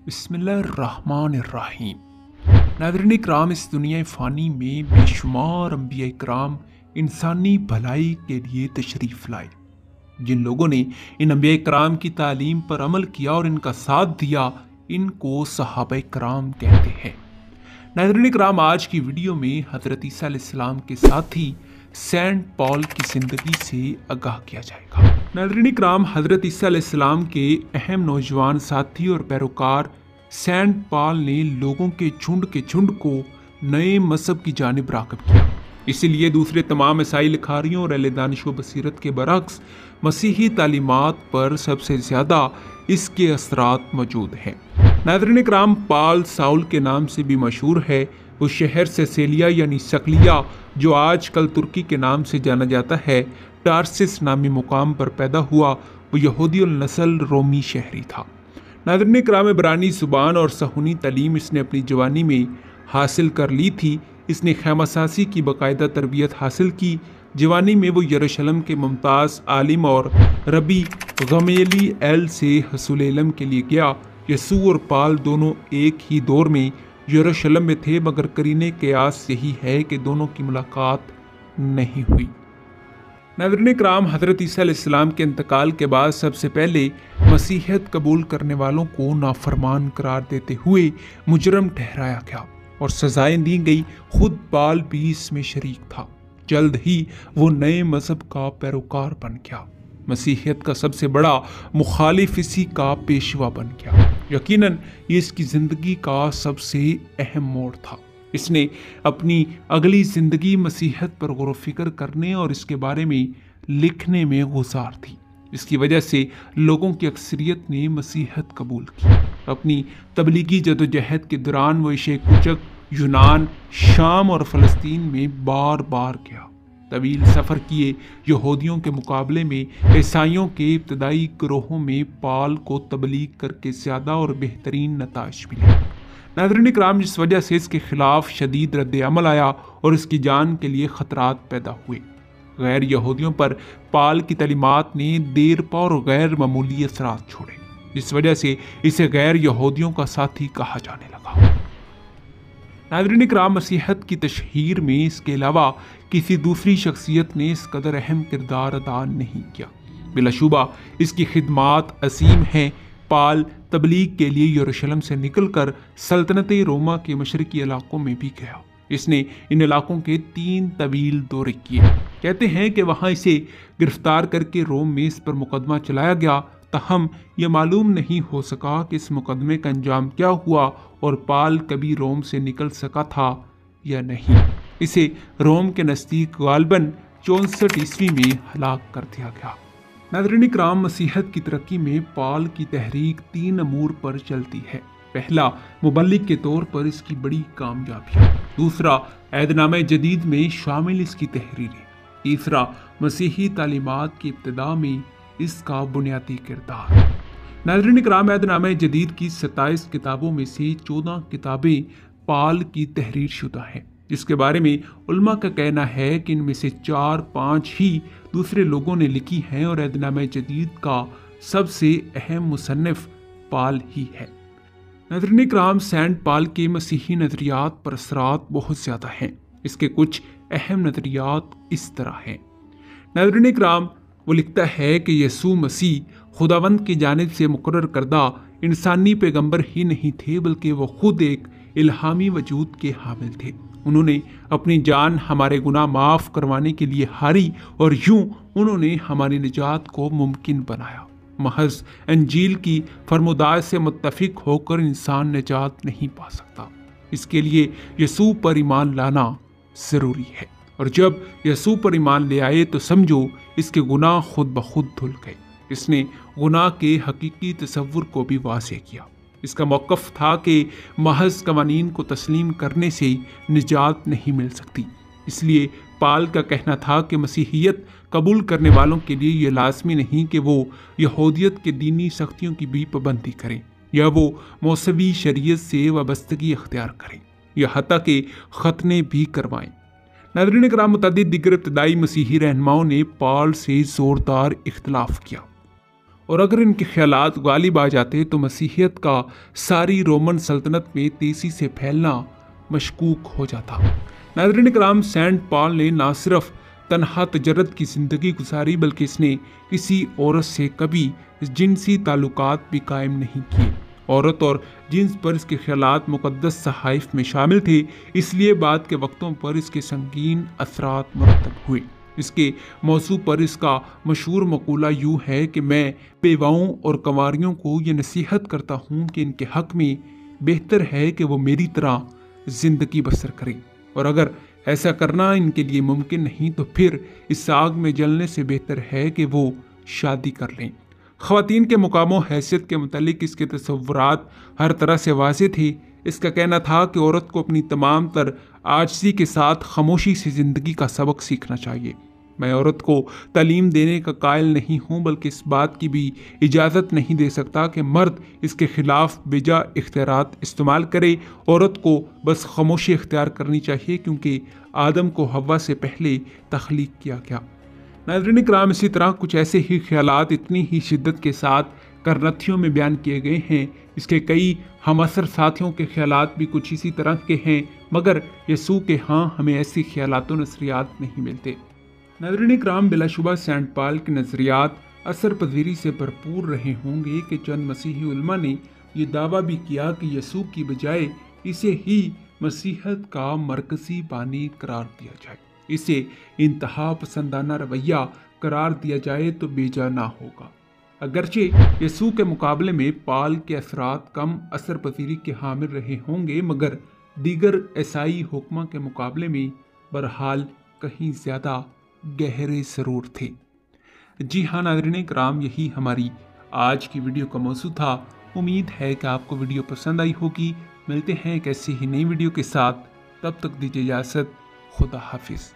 بسم اللہ الرحمن الرحیم۔ ناظرین اکرام، اس دنیا فانی میں بے شمار انبیاء اکرام انسانی بھلائی کے لیے تشریف لائے۔ جن لوگوں نے ان انبیاء اکرام کی تعلیم پر عمل کیا اور ان کا ساتھ دیا، ان کو صحابہ اکرام کہتے ہیں۔ ناظرین اکرام، آج کی ویڈیو میں حضرت عیسیٰ علیہ السلام کے ساتھی سینٹ پال کی زندگی سے آگاہ کیا جائے گا۔ ناظرین اکرام، حضرت عیسیٰ علیہ السلام کے اہم نوجوان ساتھی اور پیروکار سینٹ پال نے لوگوں کے جھنڈ کو نئے مذہب کی جانب راغب کیا۔ اسی لیے دوسرے تمام عیسائی لکھاریوں اور اہل دانش و بصیرت کے برعکس مسیحی تعلیمات پر سب سے زیادہ اس کے اثرات موجود ہیں۔ ناظرین اکرام، پال ساؤل کے نام سے بھی مشہور ہے۔ وہ شہر سیسیلیا یعنی سکلیا، جو آج کل ترکی کے نام سے جانا جاتا ہے، ٹارسس نامی مقام پر پیدا ہوا۔ وہ یہودی النسل رومی شہری تھا۔ ناظرین اکرام، عبرانی زبان اور صہیونی تعلیم اس نے اپنی جوانی میں حاصل کر لی تھی۔ اس نے خیمہ سازی کی باقاعدہ تربیت حاصل کی۔ جوانی میں وہ یروشلم کے ممتاز عالم اور ربی غمیلیل سے حصول علم کے لیے گیا۔ یسوع اور پال دونوں ایک ہی دور میں یروشلم میں تھے، مگر قرینہ قیاس یہی ہے کہ دونوں کی ملاقات نہیں ہوئی۔ ناظرین اکرام، حضرت عیسیٰ علیہ السلام کے انتقال کے بعد سب سے پہلے مسیحیت قبول کرنے والوں کو نافرمان قرار دیتے ہوئے مجرم ٹھہرایا گیا اور سزائیں دی گئی۔ خود پال بھی اس میں شریک تھا۔ جلد ہی وہ نئے مذہب کا پیروکار بن گیا۔ مسیحیت کا سب سے بڑا مخالف اسی کا پیشوا بن گیا۔ یقیناً یہ اس کی زندگی کا سب سے اہم موڑ تھا۔ اس نے اپنی اگلی زندگی مسیحیت پر غور و فکر کرنے اور اس کے بارے میں لکھنے میں گزار دی۔ اس کی وجہ سے لوگوں کی اکثریت نے مسیحیت قبول کی۔ اپنی تبلیغی جدوجہد کے دوران وہ ایشیا کوچک، یونان، شام اور فلسطین میں بار بار گیا۔ طویل سفر کیے۔ یہودیوں کے مقابلے میں عیسائیوں کے ابتدائی گروہوں میں پال کو تبلیغ کر کے زیادہ اور بہترین نتائج ملے۔ ناظرین اکرام، جس وجہ سے اس کے خلاف شدید رد عمل آیا اور اس کی جان کے لیے خطرات پیدا ہوئے۔ غیر یہودیوں پر پال کی تعلیمات نے دیر پا اور غیر معمولی اثرات چھوڑے، جس وجہ سے اسے غیر یہودیوں کا ساتھی کہا جانے لگا۔ ناظرین اکرام، مسیحیت کی تشہیر میں اس کے علاوہ کسی دوسری شخصیت نے اس قدر اہم کردار ادا نہیں کیا۔ بلا شبہ اس کی خدمات عظیم ہیں۔ پال تبلیغ کے لیے یروشلم سے نکل کر سلطنت روما کے مشرقی علاقوں میں بھی گیا۔ اس نے ان علاقوں کے 3 طویل دورے کیے۔ کہتے ہیں کہ وہاں اسے گرفتار کر کے روم میں اس پر مقدمہ چلایا گیا، تاہم یہ معلوم نہیں ہو سکا کہ اس مقدمے کا انجام کیا ہوا اور پال کبھی روم سے نکل سکا تھا یا نہیں۔ اسے روم کے نزدیک غالباً 64 عیسوی میں ہلاک کر دیا گیا۔ ناظرین اکرام، مسیحیت کی ترقی میں پال کی تحریک 3 امور پر چلتی ہے۔ پہلا، مبلغ کے طور پر اس کی بڑی کامیابیاں۔ دوسرا، عہد نامہ جدید میں شامل اس کی تحریریں۔ تیسرا، مسیحی تعلیمات کی ابتدا میں اس کا بنیادی کردار۔ ناظرین اکرام، عہد نامہ جدید کی 27 کتابوں میں سے 14 کتابیں پال کی تحریر شدہ ہیں، جس کے بارے میں علماء کا کہنا ہے کہ ان میں سے 4-5 ہی دوسرے لوگوں نے لکھی ہیں اور عہد نامہ جدید کا سب سے اہم مصنف پال ہی ہے۔ ناظرین اکرام، سینٹ پال کے مسیحی نظریات پر اثرات بہت زیادہ ہیں۔ اس کے کچھ اہم نظریات اس طرح ہیں۔ ناظرین اکرام، وہ لکھتا ہے کہ یسوع مسیح خداوند کی جانب سے مقرر کردہ انسانی پیغمبر ہی نہیں تھے، بلکہ وہ خود ایک الہامی وجود کے حامل تھے۔ انہوں نے اپنی جان ہمارے گناہ معاف کروانے کے لیے ہاری اور یوں انہوں نے ہماری نجات کو ممکن بنایا۔ محض انجیل کی فرمودات سے متفق ہو کر انسان نجات نہیں پا سکتا۔ اس کے لیے یسوع پر ایمان لانا ضروری ہے، اور جب یسوع پر ایمان لے آئے تو سمجھو اس کے گناہ خود بخود دھل گئے۔ اس نے گناہ کے حقیقی تصور کو بھی واضح کیا۔ اس کا موقف تھا کہ محض قوانین کو تسلیم کرنے سے نجات نہیں مل سکتی۔ اس لیے پال کا کہنا تھا کہ مسیحیت قبول کرنے والوں کے لیے یہ لازمی نہیں کہ وہ یہودیت کے دینی سختیوں کی بھی پابندی کریں یا وہ موسوی شریعت سے وابستگی اختیار کریں یا حتیٰ کہ ختنے بھی کروائیں۔ ناظرین اکرام، متعدد دیگر ابتدائی مسیحی رہنماؤں نے پال سے زوردار اختلاف کیا۔ اور اگر ان کے خیالات غالب آ جاتے تو مسیحیت کا ساری رومن سلطنت میں تیزی سے پھیلنا مشکوک ہو جاتا۔ ناظرین کرام، سینٹ پال نے نہ صرف تنہا تجرد کی زندگی گزاری بلکہ اس نے کسی عورت سے کبھی جنسی تعلقات بھی قائم نہیں کیے۔ عورت اور جنس پر اس کے خیالات مقدس صحائف میں شامل تھے، اس لیے بعد کے وقتوں پر اس کے سنگین اثرات مرتب ہوئے۔ اس کے موضوع پر اس کا مشہور مقولہ یوں ہے کہ میں بیواؤں اور کنواریوں کو یہ نصیحت کرتا ہوں کہ ان کے حق میں بہتر ہے کہ وہ میری طرح زندگی بسر کریں، اور اگر ایسا کرنا ان کے لیے ممکن نہیں تو پھر اس آگ میں جلنے سے بہتر ہے کہ وہ شادی کر لیں۔ خواتین کے مقام و حیثیت کے متعلق اس کے تصورات ہر طرح سے واضح تھے۔ اس کا کہنا تھا کہ عورت کو اپنی تمام تر عاجزی کے ساتھ خاموشی سے زندگی کا سبق سیکھنا چاہیے۔ میں عورت کو تعلیم دینے کا قائل نہیں ہوں، بلکہ اس بات کی بھی اجازت نہیں دے سکتا کہ مرد اس کے خلاف بیجا اختیارات استعمال کرے۔ عورت کو بس خاموشی اختیار کرنی چاہیے، کیونکہ آدم کو حوا سے پہلے تخلیق کیا گیا۔ ناظرین کرام، اسی طرح کچھ ایسے ہی خیالات اتنی ہی شدت کے ساتھ کرنتھیوں میں بیان کیے گئے ہیں۔ اس کے کئی ہم عصر ساتھیوں کے خیالات بھی کچھ اسی طرح کے ہیں، مگر یسوع کے ہاں ہمیں ایسی خیالات و نظریات نہیں ملتے۔ ناظرین کرام، بلا شبہ سینٹ پال کے نظریات اثر پذیری سے بھرپور رہے ہوں گے کہ چند مسیحی علماء نے یہ دعویٰ بھی کیا کہ یسوع کی بجائے اسے ہی مسیحیت کا مرکزی بانی قرار دیا جائے، اسے انتہا پسندانہ رویہ قرار دیا جائے تو بیجا نہ ہوگا۔ اگرچہ یسوع کے مقابلے میں پال کے اثرات کم اثر پذیری کے حامل رہے ہوں گے، مگر دیگر عیسائی حکماں کے مقابلے میں بہرحال کہیں زیادہ گہرے ضرور تھے۔ جی ہاں ناظرین کرام، یہی ہماری آج کی ویڈیو کا موضوع تھا۔ امید ہے کہ آپ کو ویڈیو پسند آئی ہوگی۔ ملتے ہیں ایک ایسی ہی نئی ویڈیو کے ساتھ، تب تک دیجیے اجازت۔ خدا حافظ۔